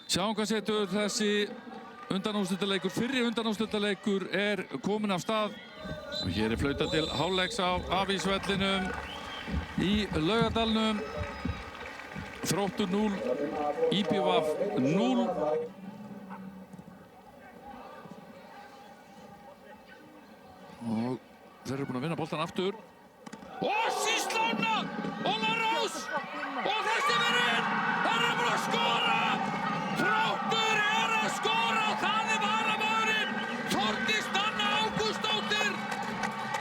Sjáum hvað setur þessi undanúrslitaleikur. Fyrri undanúrslitaleikur kominn af stað. Og hér flautað til hálfleiks á Afísvellinum í Laugardalnum. Þróttur 0, IBVF 0. Og þeir eru búin að vinna boltan aftur. Og Síslána! Óla Rós! Og þessi verður! Það er búin að skora! Þróttur að skora! Það varamaðurinn! Þórdís Nanna Ágústsdóttir!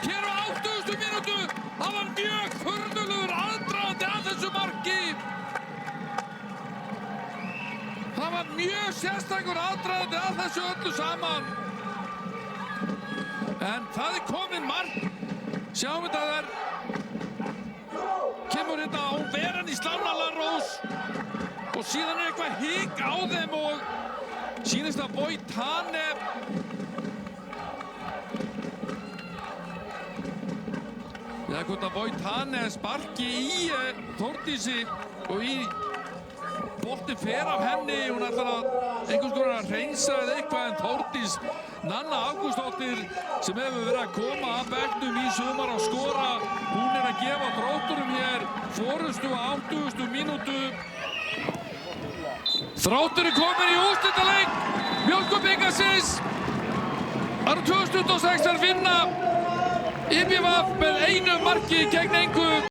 Hér á 80. mínútu! Það var mjög furðulegur aðdragandi að þessu marki! Það var mjög sérstakur aðdragandi að þessu öllu saman! En það komið mark. Sjáum þetta þar. Kemur hérna á veran í Slána Rós. Og síðan eitthvað hik á þeim og sýnist að Voitane. Hvort að Voitane sparki í Þórdísi og í boltinn fer af henni. Hún ætlar að einhvers konar að hreinsa eða eitthvað en Þórdís Nanna Ágústsdóttir sem hefur verið að koma að bekknum í sumar og skora. Hún að gefa Þrótturum hér forystu á 80. mínútu. Þróttur komin í úrslitaleik Mjólkurbikarsins. Árið 2026 vinna IBVF með einu marki gegn engu.